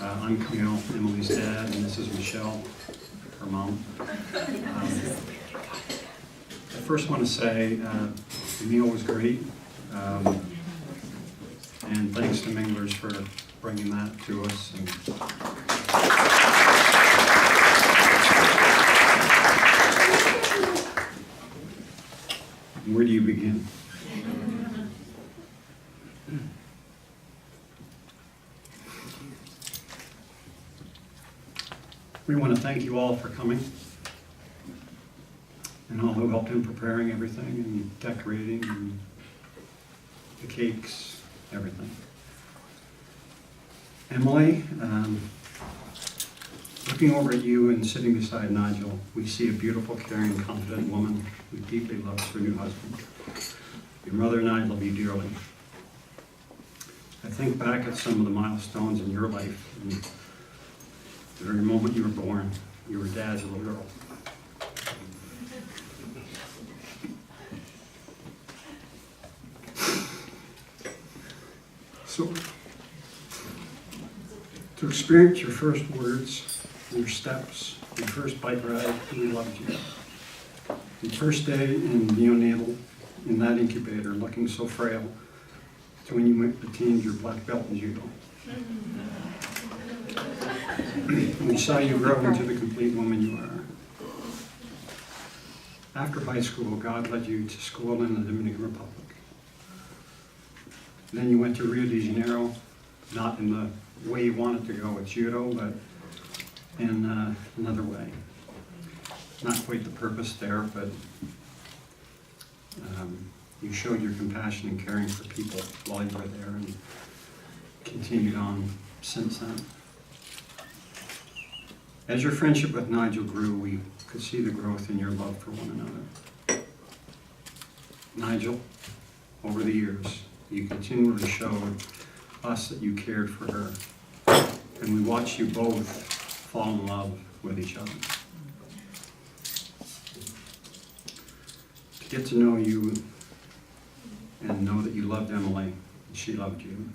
I'm Camille, Emily's dad, and this is Michelle, her mom. I first want to say the meal was great, and thanks to Minglers for bringing that to us. And where do you begin? We want to thank you all for coming, and all who helped in preparing everything, and decorating, and the cakes, everything. Emily, looking over at you and sitting beside Nigel, we see a beautiful, caring, confident woman who deeply loves her new husband. Your mother and I love you dearly. I think back at some of the milestones in your life, and the very moment you were born, you were Dad's little girl. So, to experience your first words, your steps, your first bike ride, we loved you. Your first day in neonatal, in that incubator, looking so frail, to when you attained your black belt in judo. We saw you grow into the complete woman you are. After high school, God led you to school in the Dominican Republic. Then you went to Rio de Janeiro, not in the way you wanted to go with judo, but in another way. Not quite the purpose there, but you showed your compassion and caring for people while you were there, and continued on since then. As your friendship with Nigel grew, we could see the growth in your love for one another. Nigel, over the years, you continually showed us that you cared for her, and we watched you both fall in love with each other. To get to know you and know that you loved Emily and she loved you.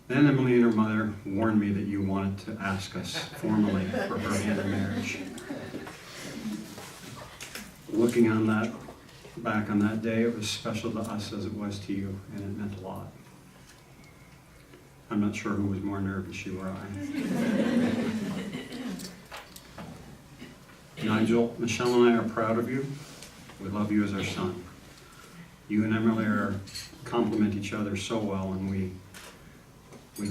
Then Emily and her mother warned me that you wanted to ask us formally for her hand in marriage. Looking on that, back on that day, it was special to us as it was to you, and it meant a lot. I'm not sure who was more nervous, you or I. Nigel, Michelle and I are proud of you. We love you as our son. You and Emily complement each other so well, and we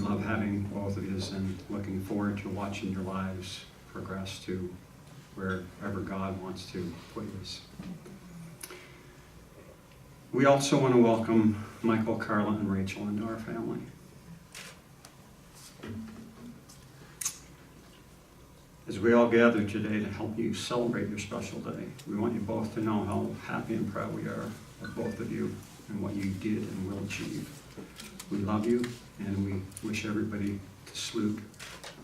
love having both of you and looking forward to watching your lives progress to wherever God wants to put you. We also want to welcome Michael, Carla, and Rachel into our family. As we all gather today to help you celebrate your special day, we want you both to know how happy and proud we are of both of you and what you did and will achieve. We love you, and we wish everybody to salute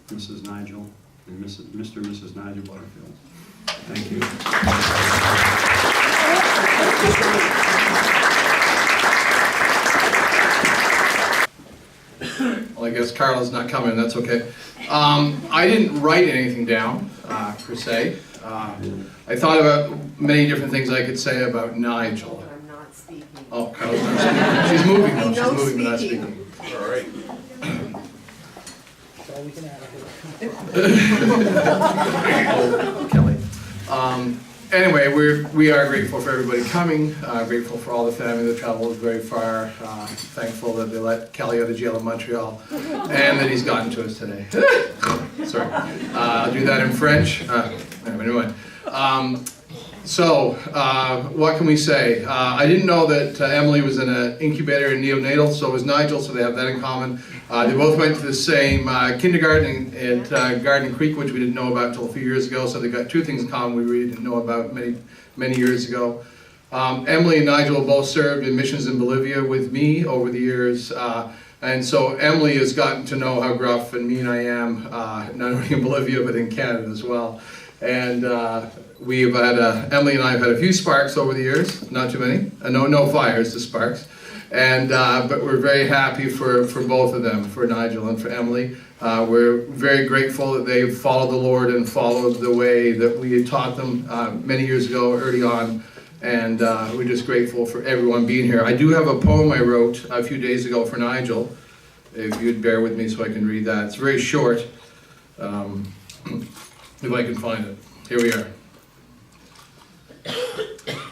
Mrs. Nigel and Mr. and Mrs. Nigel Butterfield. Thank you. Well, I guess Carla's not coming, that's okay. I didn't write anything down, per se. I thought about many different things I could say about Nigel. I'm not speaking. Oh, Carla's not speaking. She's moving though, she's No moving but not speaking. speaking. All right. So we can add it. Kelly. Anyway, we are grateful for everybody coming, grateful for all the family that traveled very far, thankful that they let Kelly out of jail in Montreal, and that he's gotten to us today. Sorry. I'll do that in French. Anyway. What can we say? I didn't know that Emily was in an incubator in neonatal, so was Nigel, so they have that in common. They both went to the same kindergarten at Garden Creek, which we didn't know about until a few years ago, so they got two things in common we really didn't know about many years ago. Emily and Nigel both served in missions in Bolivia with me over the years, and so Emily has gotten to know how gruff and mean I am, not only in Bolivia but in Canada as well. And we've had, Emily and I have had a few sparks over the years, not too many, no fires, just sparks. And but we're very happy for both of them, for Nigel and for Emily. We're very grateful that they followed the Lord and followed the way that we had taught them many years ago, early on. And we're just grateful for everyone being here. I do have a poem I wrote a few days ago for Nigel, if you'd bear with me so I can read that. It's very short, if I can find it. Here we are.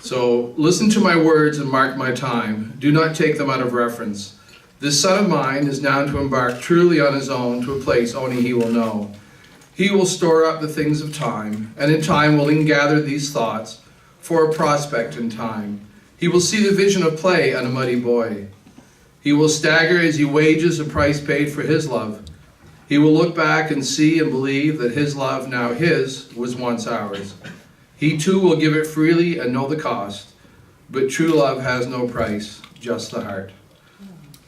So, listen to my words and mark my time. Do not take them out of reference. This son of mine is now to embark truly on his own to a place only he will know. He will store up the things of time, and in time will ingather these thoughts for a prospect in time. He will see the vision of play on a muddy boy. He will stagger as he wages a price paid for his love. He will look back and see and believe that his love, now his, was once ours. He too will give it freely and know the cost, but true love has no price, just the heart.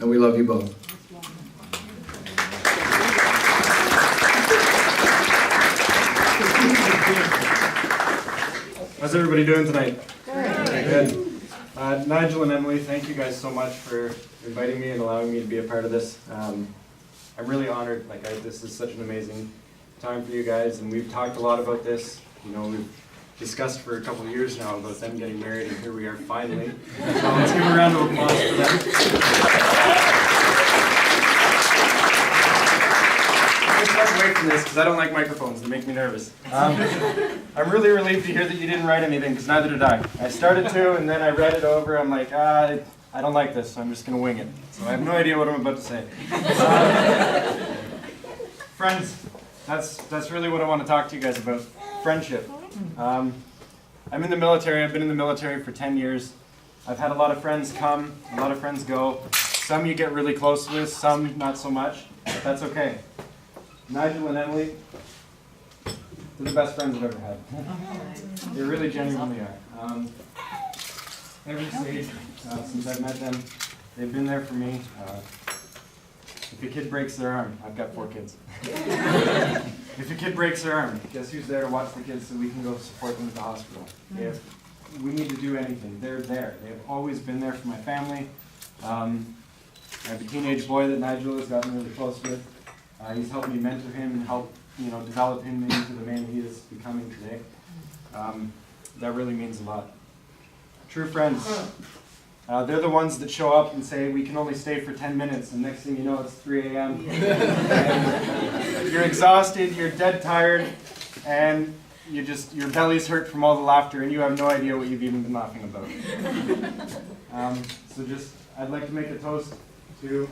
And we love you both. How's everybody doing tonight? Good. Nigel and Emily, thank you guys so much for inviting me and allowing me to be a part of this. I'm really honored. This is such an amazing time for you guys, and we've talked a lot about this. We've discussed for a couple of years now about them getting married, and here we are finally. So let's give a round of applause for them. I'm going to step away from this because I don't like microphones. They make me nervous. I'm really relieved to hear that you didn't write anything, because neither did I. I started to, and then I read it over. I'm like, I don't like this, so I'm just going to wing it. So I have no idea what I'm about to say. Friends, that's really what I want to talk to you guys about. Friendship. I'm in the military. I've been in the military for 10 years. I've had a lot of friends come, a lot of friends go. Some you get really close with, some not so much, but that's okay. Nigel and Emily, they're the best friends I've ever had. They really genuinely are. Every stage since I've met them, they've been there for me. If a kid breaks their arm, I've got 4 kids. If a kid breaks their arm, guess who's there to watch the kids so we can go support them at the hospital? If we need to do anything, they're there. They have always been there for my family. I have a teenage boy that Nigel has gotten really close with. He's helped me mentor him and help develop him into the man he is becoming today. That really means a lot. True friends. They're the ones that show up and say, we can only stay for 10 minutes, and next thing you know, it's 3 a.m. You're exhausted, you're dead tired, and your belly's hurt from all the laughter, and you have no idea what you've even been laughing about. I'd like to make a toast to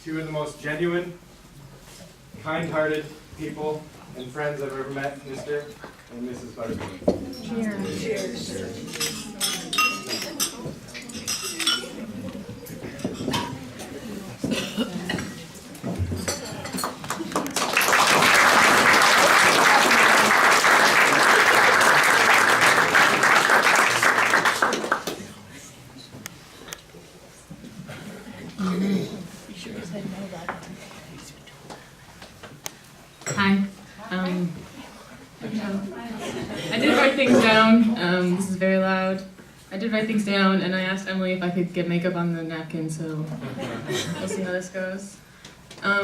2 of the most genuine, kind-hearted people and friends I've ever met, Mr. and Mrs. Butterfield. Cheers. Cheers. Hi. I did write things down. This is very loud. I did write things down, and I asked Emily if I could get makeup on the napkin, so we'll see how this goes. For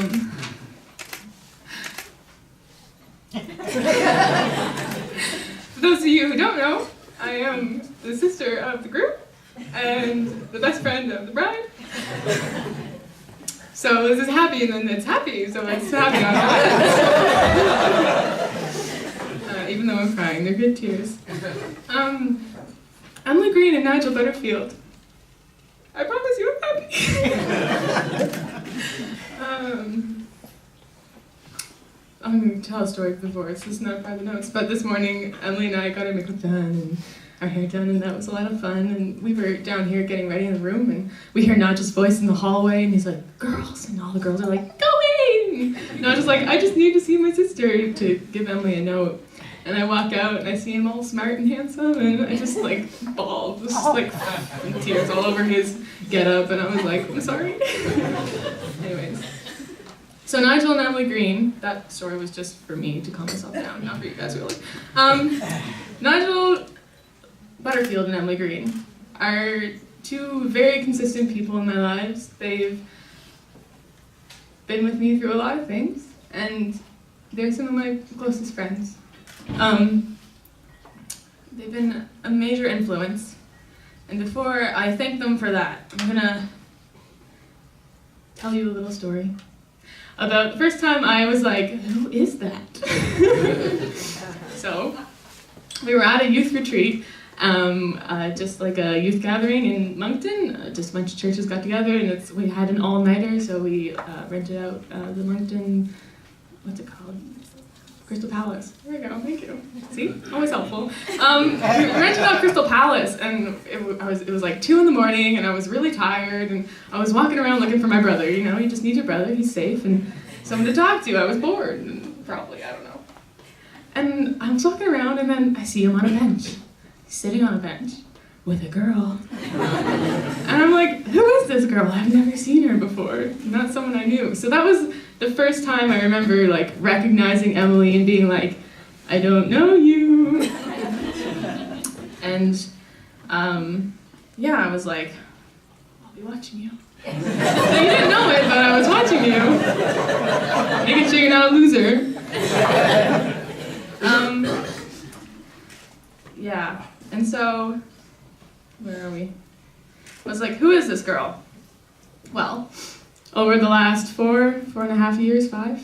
those of you who don't know, I am the sister of the group and the best friend of the bride. So this is happy, and then it's happy, so it's happy on all ends. Even though I'm crying, they're good tears. Emily Green and Nigel Butterfield. I promise you I'm happy. I'm going to tell a story before, so it's not part of the notes, but this morning Emily and I got our makeup done and our hair done, and that was a lot of fun, and we were down here getting ready in the room, and we hear Nigel's voice in the hallway, and he's like, "Girls," and all the girls are like, "Go in!" And I was just like, I just need to see my sister to give Emily a note. And I walk out, and I see him all smart and handsome, and I just like bawled, just like tears all over his getup, and I was like, I'm sorry. Anyways. So Nigel and Emily Green, that story was just for me to calm myself down, not for you guys really. Nigel Butterfield and Emily Green are two very consistent people in my lives. They've been with me through a lot of things, and they're some of my closest friends. They've been a major influence, and before I thank them for that, I'm gonna tell you a little story about the first time I was like, who is that? So, we were at a youth retreat, just like a youth gathering in Moncton. Just a bunch of churches got together, and we had an all-nighter, so we rented out the Moncton, what's it called? Crystal Palace. There we go, thank you. See, always helpful. We rented out Crystal Palace, and it was like 2 a.m, and I was really tired, and I was walking around looking for my brother. You know, you just need your brother, he's safe, and someone to talk to. I was bored, and probably, I don't know. And I was walking around, and then I see him on a bench. He's sitting on a bench with a girl. And I'm like, who is this girl? I've never seen her before. Not someone I knew. So that was the first time I remember like recognizing Emily and being like, I don't know you. And yeah, I was like, I'll be watching you. So you didn't know it, but I was watching you. Making sure you're not a loser. Yeah, and so, where are we? I was like, who is this girl? Well, over the last 4.5 years, 5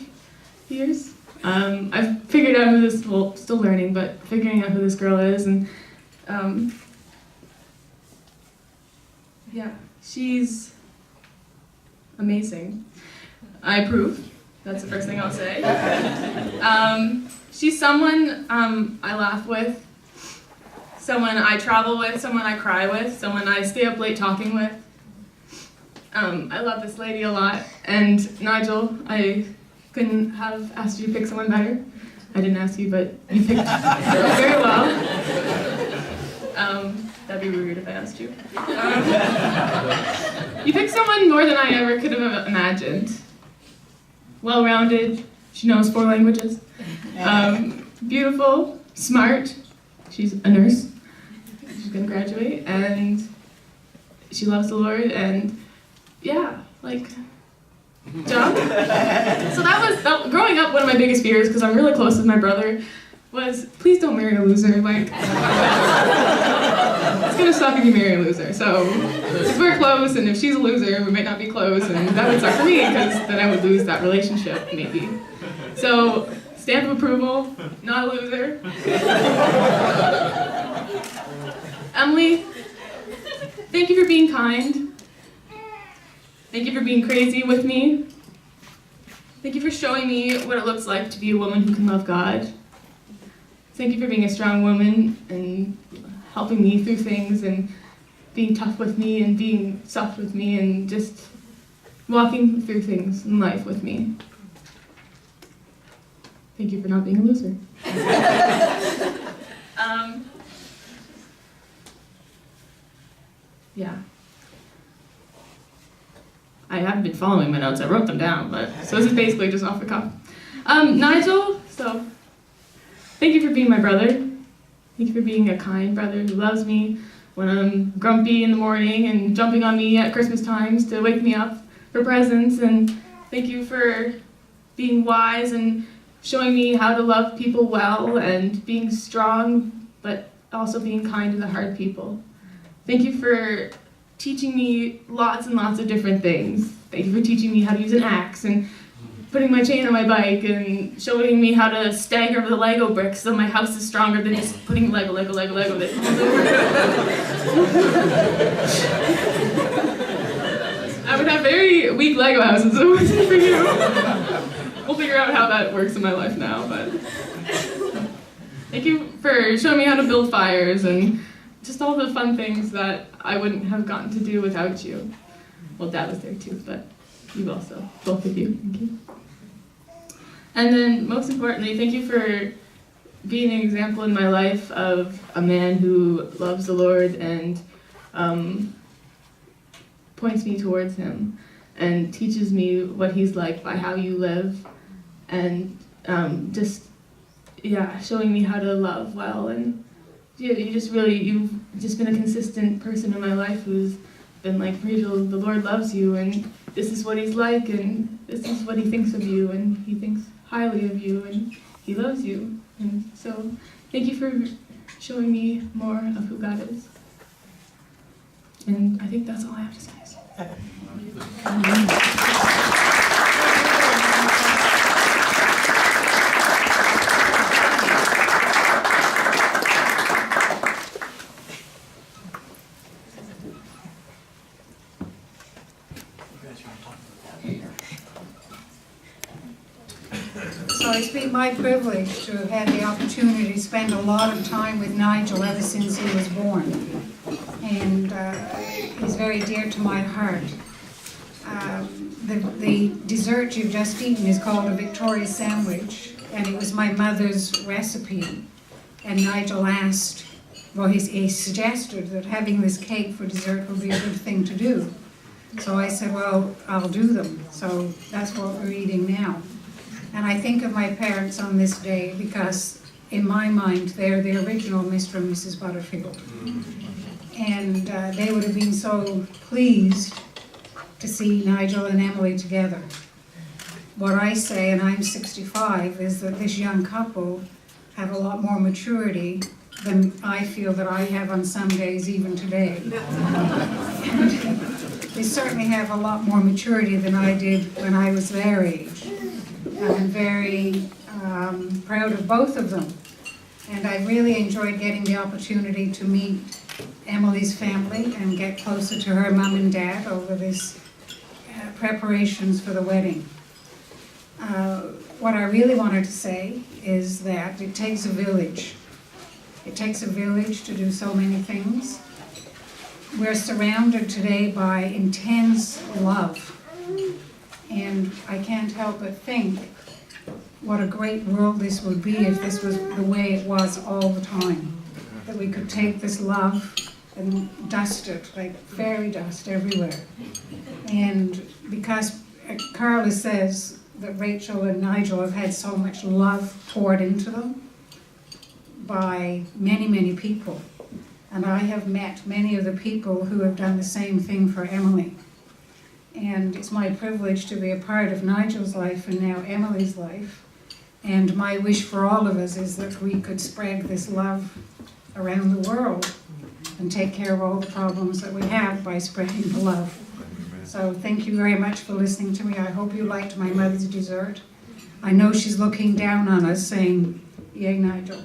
years, I've figured out who this, well, still learning, but figuring out who this girl is, and yeah, she's amazing. I approve. That's the first thing I'll say. She's someone I laugh with, someone I travel with, someone I cry with, someone I stay up late talking with. I love this lady a lot. And Nigel, I couldn't have asked you to pick someone better. I didn't ask you, but you picked very well. That'd be rude if I asked you. You picked someone more than I ever could have imagined. Well-rounded, she knows 4 languages. Beautiful, smart, she's a nurse. She's gonna graduate, and she loves the Lord, and yeah, like, job. So that growing up, one of my biggest fears, because I'm really close with my brother, was please don't marry a loser. Like, it's gonna suck if you marry a loser. So, if we're close, and if she's a loser, we might not be close, and that would suck for me, because then I would lose that relationship, maybe. So, stamp of approval, not a loser. Emily, thank you for being kind. Thank you for being crazy with me. Thank you for showing me what it looks like to be a woman who can love God. Thank you for being a strong woman and helping me through things and being tough with me and being soft with me and just walking through things in life with me. Thank you for not being a loser. Yeah. I haven't been following my notes, I wrote them down, but so this is basically just off the cuff. Nigel, so thank you for being my brother. Thank you for being a kind brother who loves me when I'm grumpy in the morning and jumping on me at Christmas times to wake me up for presents. And thank you for being wise and showing me how to love people well and being strong, but also being kind to the hard people. Thank you for teaching me lots and lots of different things. Thank you for teaching me how to use an axe and putting my chain on my bike and showing me how to stagger the Lego bricks so my house is stronger than just putting Lego. I would have very weak Lego houses if it wasn't for you. We'll figure out how that works in my life now, but thank you for showing me how to build fires and just all the fun things that I wouldn't have gotten to do without you. Well, Dad was there too, but you also, both of you, thank you. And then, most importantly, thank you for being an example in my life of a man who loves the Lord and points me towards Him and teaches me what He's like by how you live and showing me how to love well. And you've just been a consistent person in my life who's been like, Rachel, the Lord loves you, and this is what he's like, and this is what he thinks of you, and he thinks highly of you, and he loves you. And so thank you for showing me more of who God is. And I think that's all I have to say. So it's been my privilege to have had the opportunity to spend a lot of time with Nigel ever since he was born. And he's very dear to my heart. The dessert you've just eaten is called a Victoria sandwich, and it was my mother's recipe. And Nigel asked, well, he suggested that having this cake for dessert would be a good thing to do. So I said, well, I'll do them. So that's what we're eating now. And I think of my parents on this day because, in my mind, they're the original Mr. and Mrs. Butterfield. And they would have been so pleased to see Nigel and Emily together. What I say, and I'm 65, is that this young couple have a lot more maturity than I feel that I have on some days, even today. And they certainly have a lot more maturity than I did when I was their age. I'm very proud of both of them. And I really enjoyed getting the opportunity to meet Emily's family and get closer to her mom and dad over this preparations for the wedding. What I really wanted to say is that it takes a village. It takes a village to do so many things. We're surrounded today by intense love. And I can't help but think what a great world this would be if this was the way it was all the time. That we could take this love and dust it, like fairy dust everywhere. And because Carla says that Rachel and Nigel have had so much love poured into them by many, many people. And I have met many of the people who have done the same thing for Emily. And it's my privilege to be a part of Nigel's life and now Emily's life. And my wish for all of us is that we could spread this love around the world and take care of all the problems that we have by spreading the love. So thank you very much for listening to me. I hope you liked my mother's dessert. I know she's looking down on us saying, yay, Nigel.